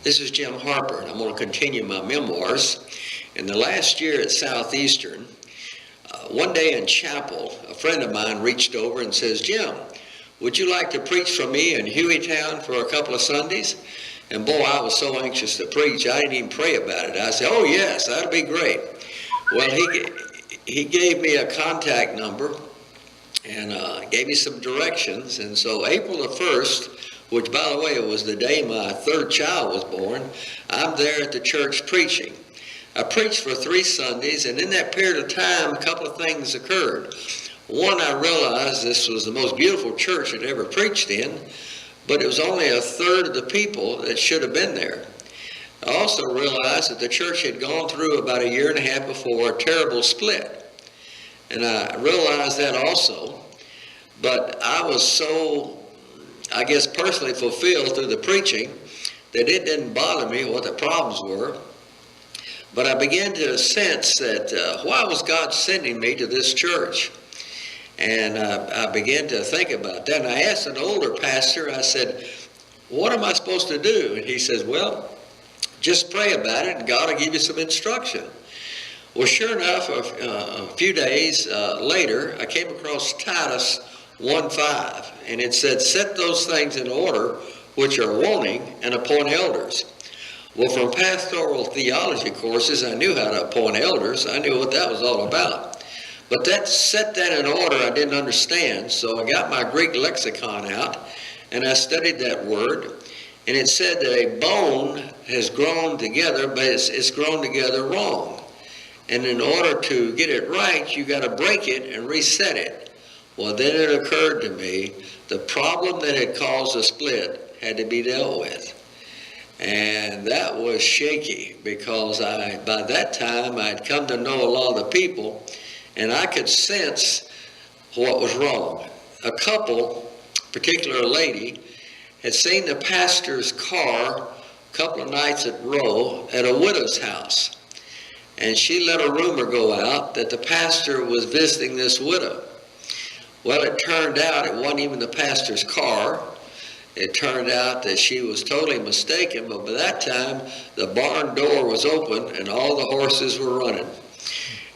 This is Jim Harper, and I'm going to continue my memoirs. In the last year at Southeastern, one day in chapel, a friend of mine reached over and says, "Jim, would you like to preach for me in Hueytown for a couple of Sundays?" And boy, I was so anxious to preach, I didn't even pray about it. I said, "Oh yes, that'll be great." Well, he gave me a contact number and gave me some directions. And so April the 1st, which, by the way, was the day my third child was born, I'm there at the church preaching. I preached for 3 Sundays, and in that period of time, a couple of things occurred. One, I realized this was the most beautiful church I'd ever preached in, but it was only a third of the people that should have been there. I also realized that the church had gone through about a year and a half before a terrible split. And I realized that also, but I was so, I guess, personally fulfilled through the preaching that it didn't bother me what the problems were. But I began to sense that why was God sending me to this church? And I began to think about that. And I asked an older pastor, I said, "What am I supposed to do?" And he says, "Well, just pray about it and God will give you some instruction." Well, sure enough, a few days later, I came across Titus 1:5, and it said, "Set those things in order which are wanting and appoint elders." Well, from pastoral theology courses, I knew how to appoint elders. I knew what that was all about. But that set that in order I didn't understand, so I got my Greek lexicon out, and I studied that word, and it said that a bone has grown together, but it's grown together wrong. And in order to get it right, you got to break it and reset it. Well, then it occurred to me, the problem that had caused a split had to be dealt with. And that was shaky because by that time, I'd come to know a lot of the people, and I could sense what was wrong. A couple, particular lady, had seen the pastor's car a couple of nights in a row at a widow's house. And she let a rumor go out that the pastor was visiting this widow. Well, it turned out it wasn't even the pastor's car. It turned out that she was totally mistaken, but by that time, the barn door was open and all the horses were running.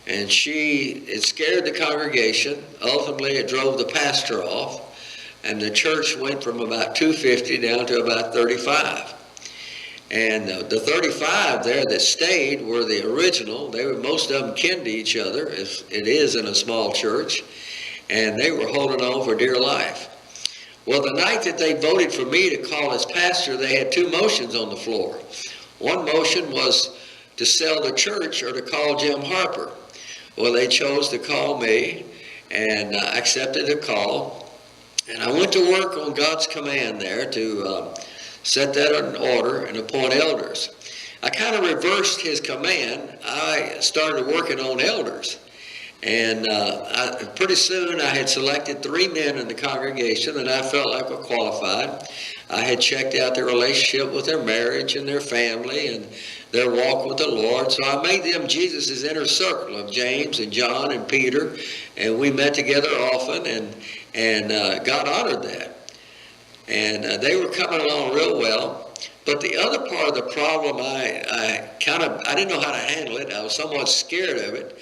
And it scared the congregation. Ultimately, it drove the pastor off, and the church went from about 250 down to about 35. And the 35 there that stayed were the original. Most of them kin to each other, as it is in a small church, and they were holding on for dear life. Well, the night that they voted for me to call as pastor, they had 2 motions on the floor. One motion was to sell the church or to call Jim Harper. Well, they chose to call me, and I accepted the call. And I went to work on God's command there to set that in order and appoint elders. I kind of reversed his command. I started working on elders. And pretty soon I had selected 3 men in the congregation that I felt like were qualified. I had checked out their relationship with their marriage and their family and their walk with the Lord. So I made them Jesus' inner circle of James and John and Peter. And we met together often, and God honored that. And they were coming along real well. But the other part of the problem, I didn't know how to handle it. I was somewhat scared of it.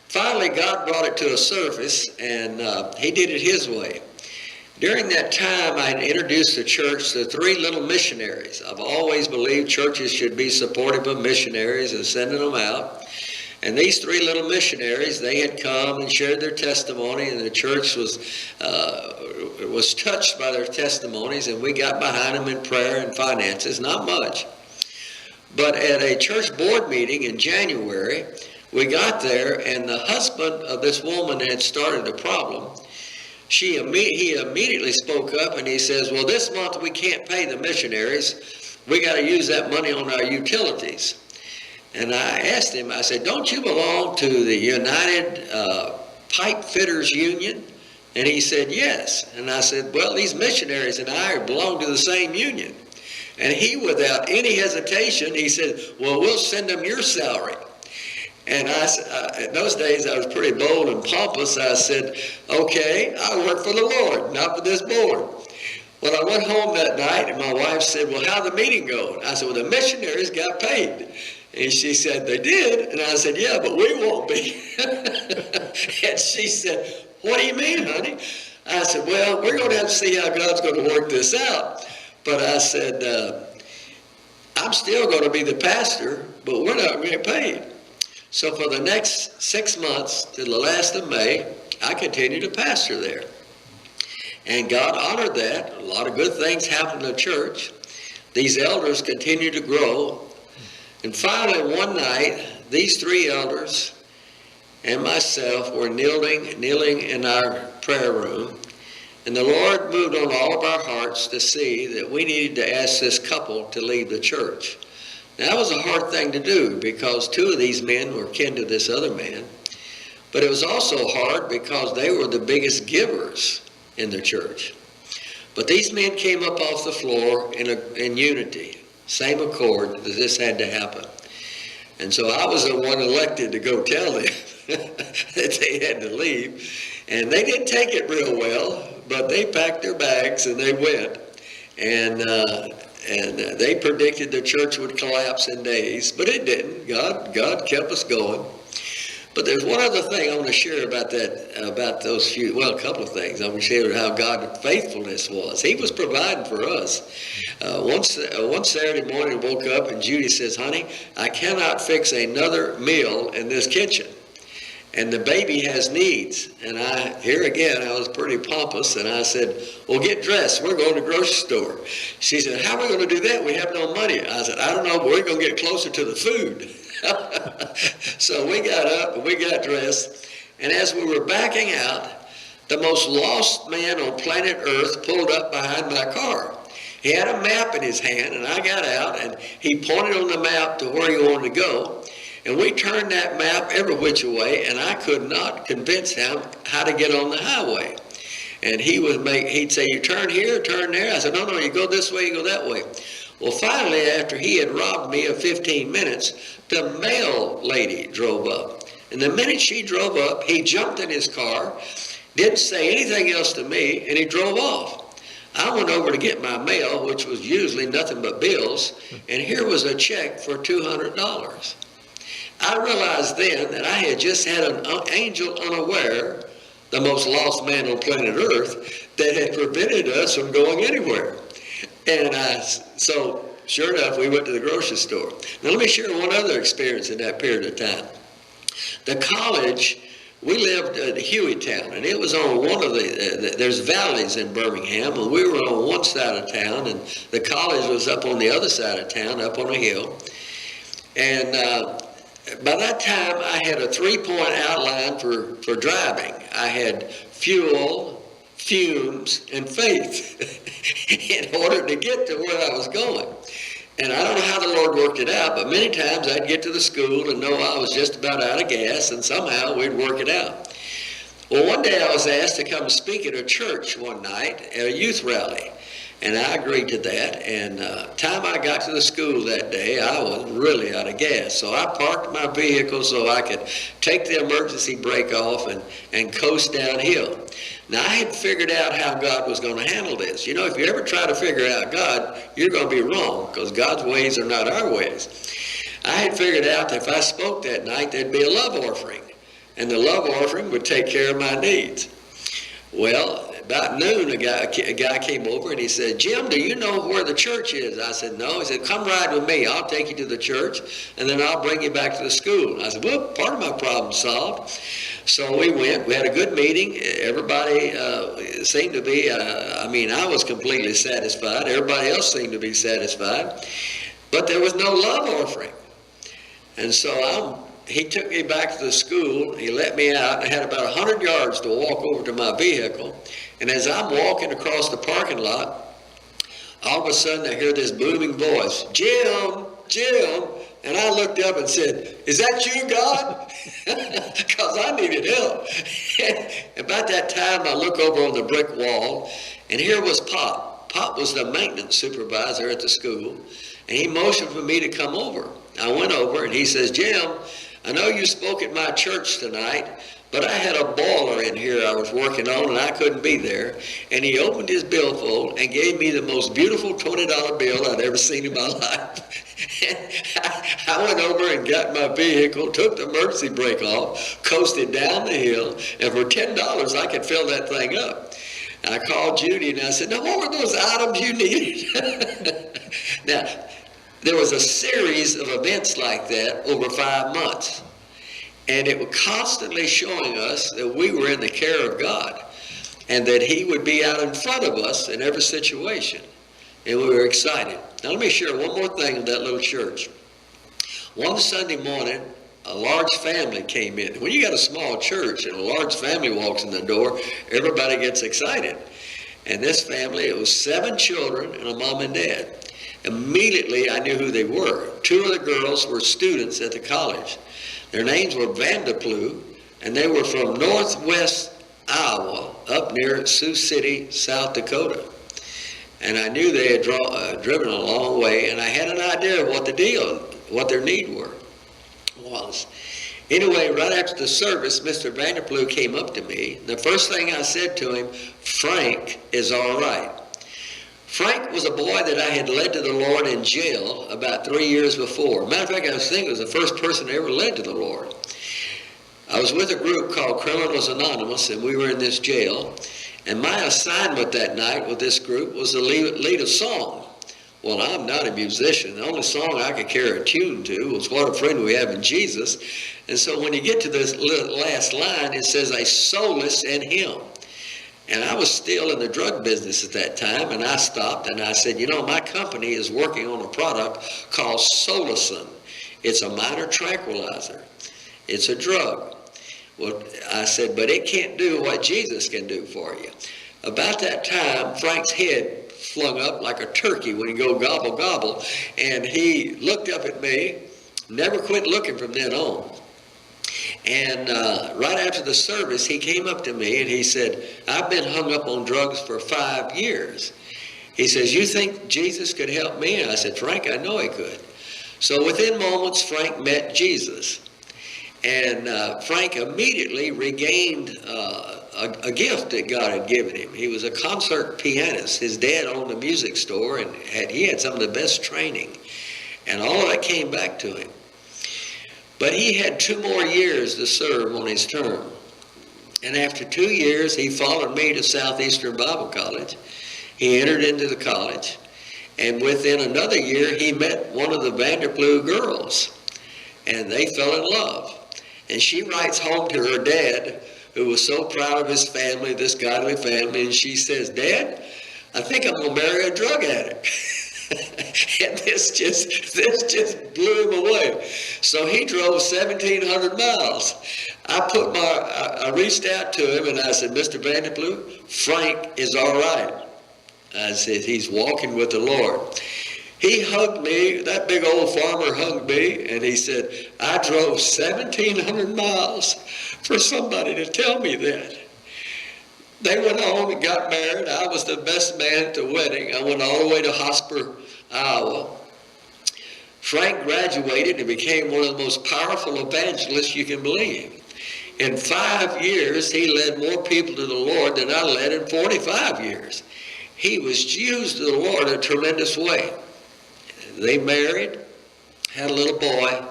Finally, God brought it to a surface, and he did it his way. During that time, I had introduced the church to 3 little missionaries. I've always believed churches should be supportive of missionaries and sending them out. And these 3 little missionaries, they had come and shared their testimony, and the church was touched by their testimonies, and we got behind them in prayer and finances, not much. But at a church board meeting in January, we got there, and the husband of this woman had started a problem. He immediately spoke up, and he says, "Well, this month we can't pay the missionaries. We got to use that money on our utilities." And I asked him, I said, "Don't you belong to the United Pipe Fitters Union?" And he said, "Yes." And I said, "Well, these missionaries and I belong to the same union." And he, without any hesitation, he said, "Well, we'll send them your salary." And in those days, I was pretty bold and pompous. I said, "Okay, I work for the Lord, not for this board." Well, I went home that night, and my wife said, well, how'd the meeting go? I said, well, the missionaries got paid. And she said, they did? And I said, yeah, but we won't be. And she said, what do you mean, honey? I said, well, we're going to have to see how God's going to work this out. But I said, I'm still going to be the pastor, but we're not going to get paid. So for the next 6 months, till the last of May, I continued to pastor there. And God honored that. A lot of good things happened in the church. These elders continued to grow. And finally, one night, these 3 elders and myself were kneeling in our prayer room. And the Lord moved on all of our hearts to see that we needed to ask this couple to leave the church. Now, that was a hard thing to do because 2 of these men were kin to this other man. But it was also hard because they were the biggest givers in the church. But these men came up off the floor in unity, same accord that this had to happen. And so I was the one elected to go tell them that they had to leave. And they didn't take it real well, but they packed their bags and they went. And they predicted the church would collapse in days, but it didn't. God kept us going. But there's one other thing I want to share about those few, well, a couple of things. I want to share how God's faithfulness was. He was providing for us. One Saturday morning, I woke up and Judy says, honey, I cannot fix another meal in this kitchen. And the baby has needs. And here again, I was pretty pompous, and I said, well, get dressed. We're going to the grocery store. She said, how are we going to do that? We have no money. I said, I don't know, but we're going to get closer to the food. So we got up and we got dressed. And as we were backing out, the most lost man on planet Earth pulled up behind my car. He had a map in his hand, and I got out, and he pointed on the map to where he wanted to go. And we turned that map every which way, and I could not convince him how to get on the highway. And he'd say, you turn here, turn there. I said, no, you go this way, you go that way. Well, finally, after he had robbed me of 15 minutes, the mail lady drove up. And the minute she drove up, he jumped in his car, didn't say anything else to me, and he drove off. I went over to get my mail, which was usually nothing but bills, and here was a check for $200. I realized then that I had just had an angel unaware, the most lost man on planet Earth, that had prevented us from going anywhere. And so sure enough, we went to the grocery store. Now let me share one other experience in that period of time. The college, we lived in Hueytown, and it was on one of there's valleys in Birmingham, and we were on one side of town, and the college was up on the other side of town, up on a hill. And by that time, I had a 3-point outline for driving. I had fuel, fumes, and faith in order to get to where I was going. And I don't know how the Lord worked it out, but many times I'd get to the school and know I was just about out of gas, and somehow we'd work it out. Well, one day I was asked to come speak at a church one night at a youth rally. And I agreed to that, and time I got to the school that day, I was really out of gas. So I parked my vehicle so I could take the emergency brake off and coast downhill. Now, I had figured out how God was going to handle this. You know, if you ever try to figure out God, you're going to be wrong, because God's ways are not our ways. I had figured out that if I spoke that night, there'd be a love offering, and the love offering would take care of my needs. Well, about noon, a guy came over and he said, Jim, do you know where the church is? I said, no. He said, come ride with me. I'll take you to the church, and then I'll bring you back to the school. I said, well, part of my problem solved. So we went. We had a good meeting. Everybody seemed to be, I was completely satisfied. Everybody else seemed to be satisfied. But there was no love offering. And so he took me back to the school. He let me out. I had about 100 yards to walk over to my vehicle. And as I'm walking across the parking lot, all of a sudden I hear this booming voice, Jim, Jim. And I looked up and said, is that you, God? Because I needed help. About that time, I look over on the brick wall, and here was Pop. Pop was the maintenance supervisor at the school, and he motioned for me to come over. I went over, and he says, Jim, I know you spoke at my church tonight, but I had a boiler in here I was working on and I couldn't be there. And he opened his billfold and gave me the most beautiful $20 bill I'd ever seen in my life. And I went over and got my vehicle, took the emergency brake off, coasted down the hill, and for $10 I could fill that thing up. And I called Judy and I said, now what were those items you needed? Now, there was a series of events like that over 5 months. And it was constantly showing us that we were in the care of God and that he would be out in front of us in every situation. And we were excited. Now let me share one more thing in that little church. One Sunday morning, a large family came in. When you got a small church and a large family walks in the door, everybody gets excited. And this family, it was 7 children and a mom and dad. Immediately I knew who they were. 2 of the girls were students at the college. Their names were Vanderplu, and they were from northwest Iowa, up near Sioux City, South Dakota. And I knew they had driven a long way, and I had an idea of what their need was. Anyway, right after the service, Mr. Vanderplu came up to me. The first thing I said to him, Frank is all right. Frank was a boy that I had led to the Lord in jail about 3 years before. Matter of fact, I was thinking it was the first person I ever led to the Lord. I was with a group called Criminals Anonymous, and we were in this jail. And my assignment that night with this group was to lead a song. Well, I'm not a musician. The only song I could carry a tune to was What a Friend We Have in Jesus. And so when you get to this last line, it says, a solace in him. And I was still in the drug business at that time, and I stopped and I said, you know, my company is working on a product called Solacin. It's a minor tranquilizer. It's a drug. Well, I said, but it can't do what Jesus can do for you. About that time, Frank's head flung up like a turkey when he go gobble, gobble, and he looked up at me, never quit looking from then on. And right after the service, he came up to me and he said, I've been hung up on drugs for 5 years. He says, you think Jesus could help me? And I said, Frank, I know he could. So within moments, Frank met Jesus. And Frank immediately regained a gift that God had given him. He was a concert pianist. His dad owned a music store, and he had some of the best training. And all of that came back to him. But he had 2 more years to serve on his term. And after 2 years, he followed me to Southeastern Bible College. He entered into the college. And within another year, he met one of the Vanderplu girls. And they fell in love. And she writes home to her dad, who was so proud of his family, this godly family. And she says, Dad, I think I'm going to marry a drug addict. And this just blew him away. So he drove 1,700 miles. I reached out to him and I said, Mr. Vanderplu, Frank is all right. I said, he's walking with the Lord. He hugged me, that big old farmer hugged me, and he said, I drove 1,700 miles for somebody to tell me that. They went home and got married. I was the best man at the wedding. I went all the way to Harper, Iowa. Frank graduated and became one of the most powerful evangelists you can believe. In 5 years, he led more people to the Lord than I led in 45 years. He was used to the Lord in a tremendous way. They married, had a little boy,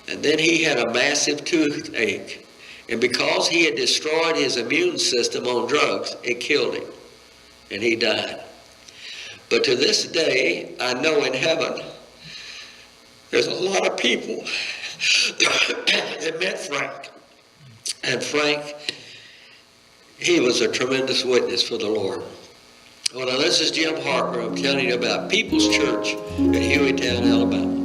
and then he had a massive toothache. And because he had destroyed his immune system on drugs, it killed him, and he died. But to this day, I know in heaven, there's a lot of people that met Frank. And Frank, he was a tremendous witness for the Lord. Well, now this is Jim Harper. I'm telling you about People's Church in Hueytown, Alabama.